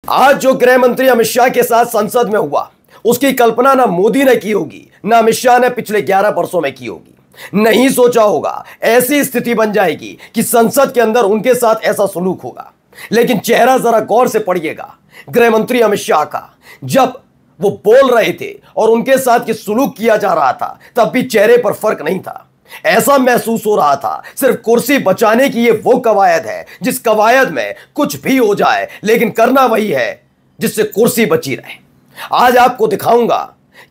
आज जो गृह मंत्री अमित शाह के साथ संसद में हुआ, उसकी कल्पना ना मोदी ने की होगी, ना अमित शाह ने पिछले 11 वर्षों में की होगी। नहीं सोचा होगा ऐसी स्थिति बन जाएगी कि संसद के अंदर उनके साथ ऐसा सलूक होगा। लेकिन चेहरा जरा गौर से पढ़िएगा गृह मंत्री अमित शाह का। जब वो बोल रहे थे और उनके साथ ये सलूक किया जा रहा था, तब भी चेहरे पर फर्क नहीं था। ऐसा महसूस हो रहा था सिर्फ कुर्सी बचाने की ये वो कवायद है जिस कवायद में कुछ भी हो जाए, लेकिन करना वही है जिससे कुर्सी बची रहे। आज आपको दिखाऊंगा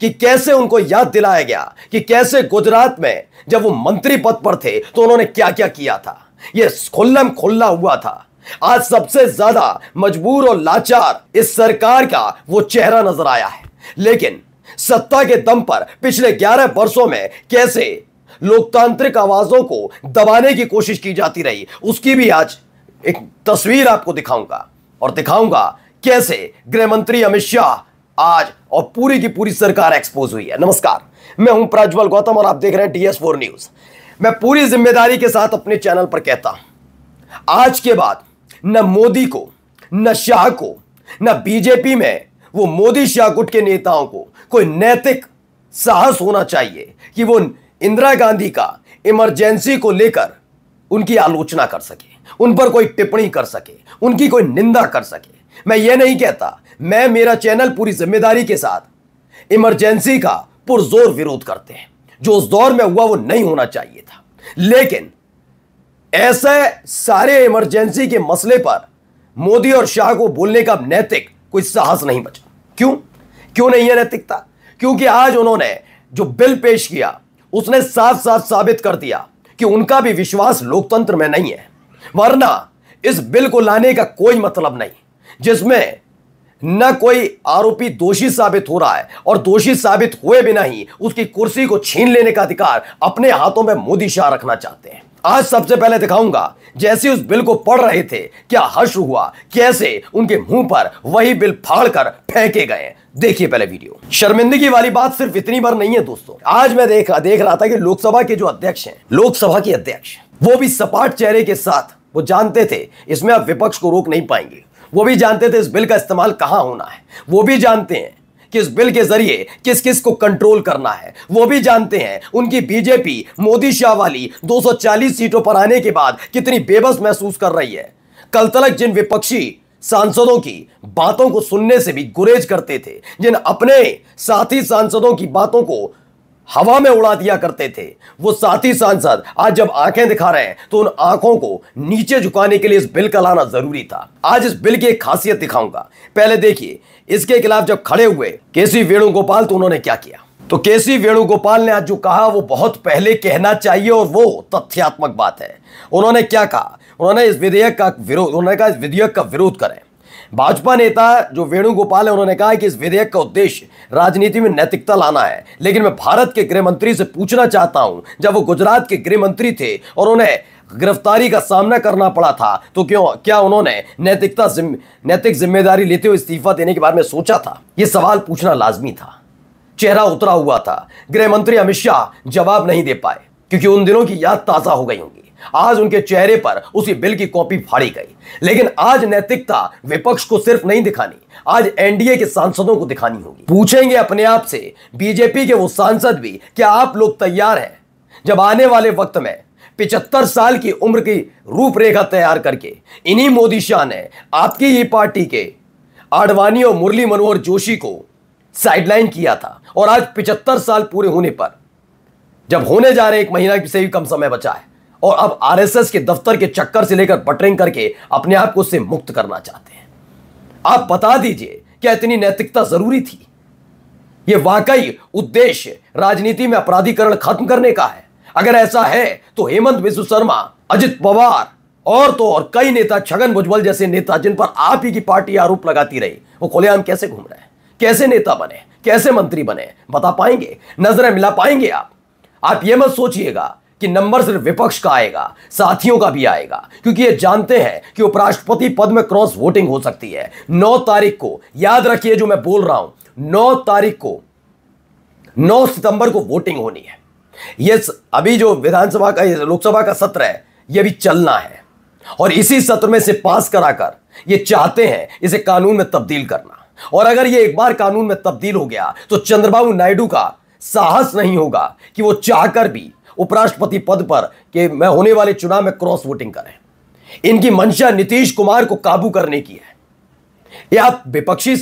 कि कैसे उनको याद दिलाया गया कि कैसे गुजरात में जब वो मंत्री पद पर थे तो उन्होंने क्या क्या किया था। ये खुल्लम खुल्ला हुआ था। आज सबसे ज्यादा मजबूर और लाचार इस सरकार का वो चेहरा नजर आया है। लेकिन सत्ता के दम पर पिछले 11 वर्षों में कैसे लोकतांत्रिक आवाजों को दबाने की कोशिश की जाती रही, उसकी भी आज एक तस्वीर आपको दिखाऊंगा और दिखाऊंगा कैसे गृह मंत्री अमित शाह आज और पूरी की पूरी सरकार एक्सपोज हुई है। नमस्कार, मैं हूं प्रज्वल गौतम और आप देख रहे हैं DS4 न्यूज। मैं पूरी जिम्मेदारी के साथ अपने चैनल पर कहता हूं, आज के बाद न मोदी को, न शाह को, न बीजेपी में वो मोदी शाह गुट के नेताओं को कोई नैतिक साहस होना चाहिए कि वो इंदिरा गांधी का इमरजेंसी को लेकर उनकी आलोचना कर सके, उन पर कोई टिप्पणी कर सके, उनकी कोई निंदा कर सके। मैं ये नहीं कहता, मैं मेरा चैनल पूरी जिम्मेदारी के साथ इमरजेंसी का पुरजोर विरोध करते हैं। जो उस दौर में हुआ वो नहीं होना चाहिए था, लेकिन ऐसे सारे इमरजेंसी के मसले पर मोदी और शाह को बोलने का नैतिक कोई साहस नहीं बचा। क्यों नहीं है नैतिकता? क्योंकि आज उन्होंने जो बिल पेश किया उसने साफ साफ साबित कर दिया कि उनका भी विश्वास लोकतंत्र में नहीं है। वरना इस बिल को लाने का कोई मतलब नहीं जिसमें न कोई आरोपी दोषी साबित हो रहा है और दोषी साबित हुए बिना ही उसकी कुर्सी को छीन लेने का अधिकार अपने हाथों में मोदी शाह रखना चाहते हैं। आज सबसे पहले दिखाऊंगा जैसे उस बिल को पढ़ रहे थे क्या हर्ष हुआ, कैसे उनके मुंह पर वही बिल फाड़कर फेंके गए। देखिए पहले वीडियो। शर्मिंदगी वाली बात सिर्फ इतनी बार नहीं है दोस्तों। आज मैं देख रहा था कि लोकसभा के जो अध्यक्ष हैं, लोकसभा के अध्यक्ष, वो भी सपाट चेहरे के साथ वो जानते थे इसमें आप विपक्ष को रोक नहीं पाएंगे। वो भी जानते थे इस बिल का इस्तेमाल कहां होना है। वो भी जानते हैं कि इस बिल के जरिए किस किस को कंट्रोल करना है। वो भी जानते हैं उनकी बीजेपी मोदी शाह वाली 240 सीटों पर आने के बाद कितनी बेबस महसूस कर रही है। कल तक जिन विपक्षी सांसदों की बातों को सुनने से भी गुरेज करते थे, जिन अपने साथी सांसदों की बातों को हवा में उड़ा दिया करते थे, वो साथी सांसद आज जब आंखें दिखा रहे हैं तो उन आंखों को नीचे झुकाने के लिए इस बिल का लाना जरूरी था। आज इस बिल की एक खासियत दिखाऊंगा। पहले देखिए, इसके खिलाफ जब खड़े हुए केसी वेणुगोपाल तो उन्होंने क्या किया। तो केसी वेणुगोपाल ने आज जो कहा वो बहुत पहले कहना चाहिए और वो तथ्यात्मक बात है। उन्होंने क्या कहा? उन्होंने इस विधेयक का विरोध, उन्होंने कहा इस विधेयक का विरोध करें। भाजपा नेता जो वेणुगोपाल है उन्होंने कहा कि इस विधेयक का उद्देश्य राजनीति में नैतिकता लाना है। लेकिन मैं भारत के गृह मंत्री से पूछना चाहता हूं, जब वो गुजरात के गृह मंत्री थे और उन्हें गिरफ्तारी का सामना करना पड़ा था, तो क्या उन्होंने नैतिक जिम्मेदारी लेते हुए इस्तीफा देने के बारे में सोचा था? यह सवाल पूछना लाजमी था। चेहरा उतरा हुआ था। गृह मंत्री अमित शाह जवाब नहीं दे पाए क्योंकि उन दिनों की याद ताजा हो गई होंगी। आज उनके चेहरे पर उसी बिल की कॉपी फाड़ी गई। लेकिन आज नैतिकता विपक्ष को सिर्फ नहीं दिखानी, आज एनडीए के सांसदों को दिखानी होगी। पूछेंगे अपने आप से बीजेपी के वो सांसद भी, क्या आप लोग तैयार हैं जब आने वाले वक्त में 75 साल की उम्र की रूपरेखा तैयार करके इन्हीं मोदी शाह ने आपकी ही पार्टी के आडवाणी और मुरली मनोहर जोशी को साइडलाइन किया था और आज 75 साल पूरे होने पर, जब होने जा रहे 1 महीना से भी कम समय बचा है, और अब आरएसएस के दफ्तर के चक्कर से लेकर बटरिंग करके अपने आप को उससे मुक्त करना चाहते हैं। आप बता दीजिए क्या इतनी नैतिकता जरूरी थी? यह वाकई उद्देश्य राजनीति में अपराधीकरण खत्म करने का है? अगर ऐसा है तो हेमंत बिस्व शर्मा, अजित पवार और तो और कई नेता, छगन भुजबल जैसे नेता जिन पर आप ही की पार्टी आरोप लगाती रही, वो खुलेआम कैसे घूम रहे हैं? कैसे नेता बने, कैसे मंत्री बने? बता पाएंगे? नजरें मिला पाएंगे आप ये मत सोचिएगा कि नंबर सिर्फ विपक्ष का आएगा, साथियों का भी आएगा, क्योंकि ये जानते हैं कि उपराष्ट्रपति पद में क्रॉस वोटिंग हो सकती है। 9 तारीख को, याद रखिए जो मैं बोल रहा हूं, 9 तारीख को, 9 सितंबर को वोटिंग होनी है। ये अभी जो विधानसभा का, लोकसभा का सत्र है, यह भी चलना है और इसी सत्र में से पास कराकर ये चाहते हैं इसे कानून में तब्दील करना। और अगर ये एक बार कानून में तब्दील हो गया तो चंद्रबाबू नायडू का साहस नहीं होगा कि वो चाहकर भी उपराष्ट्रपति पद पर कि मैं होने वाले चुनाव में क्रॉस वोटिंग करें। इनकी मंशा नीतीश कुमार को काबू करने की है। या विपक्षी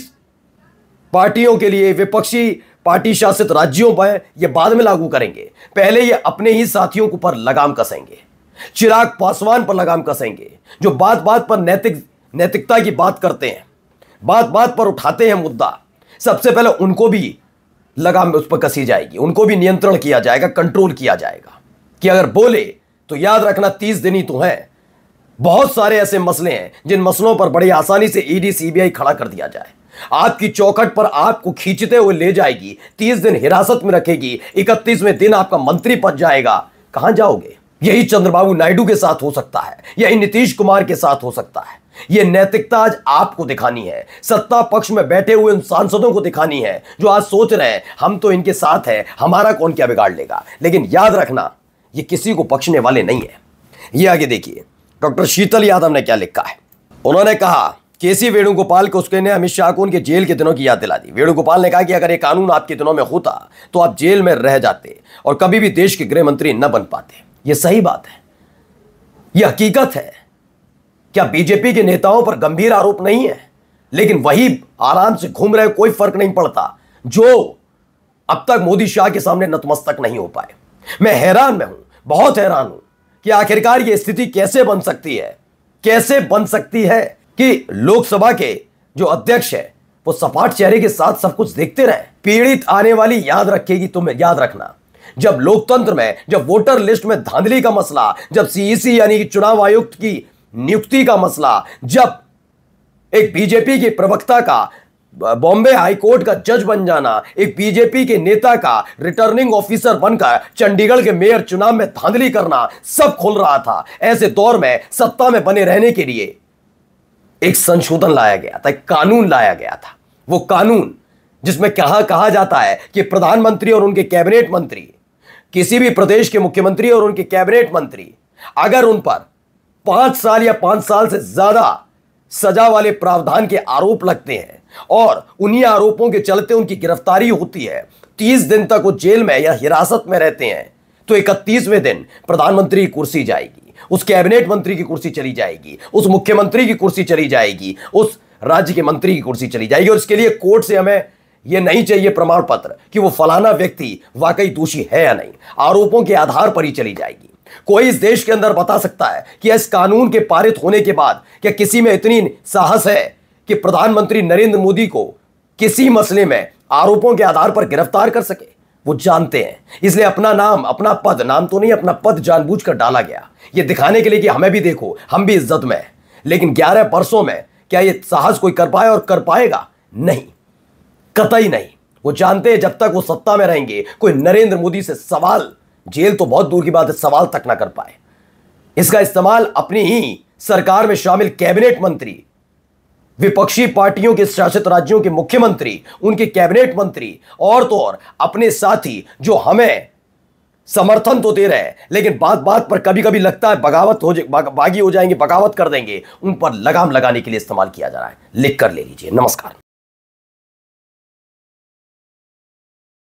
पार्टियों के लिए, विपक्षी पार्टी शासित राज्यों पर यह बाद में लागू करेंगे, पहले ये अपने ही साथियों को पर लगाम कसेंगे। चिराग पासवान पर लगाम कसेंगे, जो बात बात पर नैतिकता की बात करते हैं, बात बात पर उठाते हैं मुद्दा। सबसे पहले उनको भी लगाम उस पर कसी जाएगी, उनको भी नियंत्रण किया जाएगा, कंट्रोल किया जाएगा कि अगर बोले तो याद रखना 30 दिन ही तो है। बहुत सारे ऐसे मसले हैं जिन मसलों पर बड़ी आसानी से ईडी सीबीआई खड़ा कर दिया जाए, आपकी चौखट पर आपको खींचते हुए ले जाएगी, 30 दिन हिरासत में रखेगी, 31वें दिन आपका मंत्री पद जाएगा। कहां जाओगे? यही चंद्रबाबू नायडू के साथ हो सकता है, यही नीतीश कुमार के साथ हो सकता है। यह नैतिकता आज आपको दिखानी है, सत्ता पक्ष में बैठे हुए उन सांसदों को दिखानी है जो आज सोच रहे हैं हम तो इनके साथ हैं, हमारा कौन क्या बिगाड़ लेगा। लेकिन याद रखना ये किसी को बख्शने वाले नहीं है। ये आगे देखिए डॉक्टर शीतल यादव ने क्या लिखा है। उन्होंने कहा केसी वेणुगोपाल को उसके ने अमित शाह को उनके जेल के दिनों की याद दिला दी। वेणुगोपाल ने कहा कि अगर ये कानून आपके दिनों में होता तो आप जेल में रह जाते और कभी भी देश के गृह मंत्री न बन पाते। यह सही बात है, यह हकीकत है। क्या बीजेपी के नेताओं पर गंभीर आरोप नहीं है, लेकिन वही आराम से घूम रहे, कोई फर्क नहीं पड़ता, जो अब तक मोदी शाह के सामने नतमस्तक नहीं हो पाए। मैं हैरान में हूं, बहुत हैरान हूं कि आखिरकार यह स्थिति कैसे बन सकती है, कैसे बन सकती है कि लोकसभा के जो अध्यक्ष है वो सपाट चेहरे के साथ सब कुछ देखते रहे। पीड़ित आने वाली याद रखेगी। तुम्हें याद रखना, जब लोकतंत्र में, जब वोटर लिस्ट में धांधली का मसला, जब सीईसी यानी कि चुनाव आयुक्त की नियुक्ति का मसला, जब एक बीजेपी के प्रवक्ता का बॉम्बे हाईकोर्ट का जज बन जाना, एक बीजेपी के नेता का रिटर्निंग ऑफिसर बनकर चंडीगढ़ के मेयर चुनाव में धांधली करना, सब खुल रहा था। ऐसे दौर में सत्ता में बने रहने के लिए एक संशोधन लाया गया था, एक कानून लाया गया था। वो कानून जिसमें कहा जाता है कि प्रधानमंत्री और उनके कैबिनेट मंत्री, किसी भी प्रदेश के मुख्यमंत्री और उनके कैबिनेट मंत्री, अगर उन पर 5 साल या 5 साल से ज्यादा सजा वाले प्रावधान के आरोप लगते हैं और उन्हीं आरोपों के चलते उनकी गिरफ्तारी होती है, 30 दिन तक वो जेल में या हिरासत में रहते हैं, तो 31वें दिन प्रधानमंत्री की कुर्सी जाएगी, उस कैबिनेट मंत्री की कुर्सी चली जाएगी, उस मुख्यमंत्री की कुर्सी चली जाएगी, उस राज्य के मंत्री की कुर्सी चली जाएगी। और इसके लिए कोर्ट से हमें यह नहीं चाहिए प्रमाण पत्र कि वो फलाना व्यक्ति वाकई दोषी है या नहीं, आरोपों के आधार पर ही चली जाएगी। कोई इस देश के अंदर बता सकता है कि इस कानून के पारित होने के बाद क्या किसी में इतनी साहस है कि प्रधानमंत्री नरेंद्र मोदी को किसी मसले में आरोपों के आधार पर गिरफ्तार कर सके? वो जानते हैं, इसलिए अपना नाम, अपना पद, नाम तो नहीं, अपना पद जानबूझकर डाला गया, ये दिखाने के लिए कि हमें भी देखो, हम भी इज्जत में हैं। लेकिन 11 वर्षों में क्या ये साहस कोई कर पाए और कर पाएगा? नहीं, कतई नहीं। वो जानते हैं जब तक वो सत्ता में रहेंगे कोई नरेंद्र मोदी से सवाल, जेल तो बहुत दूर की बात है, सवाल तक ना कर पाए। इसका इस्तेमाल अपनी ही सरकार में शामिल कैबिनेट मंत्री, विपक्षी पार्टियों के शासित राज्यों के मुख्यमंत्री, उनके कैबिनेट मंत्री और तो और अपने साथी जो हमें समर्थन तो दे रहे हैं लेकिन बात बात पर कभी कभी लगता है बागी हो जाएंगे, बगावत कर देंगे, उन पर लगाम लगाने के लिए इस्तेमाल किया जा रहा है। लिख कर ले लीजिए। नमस्कार।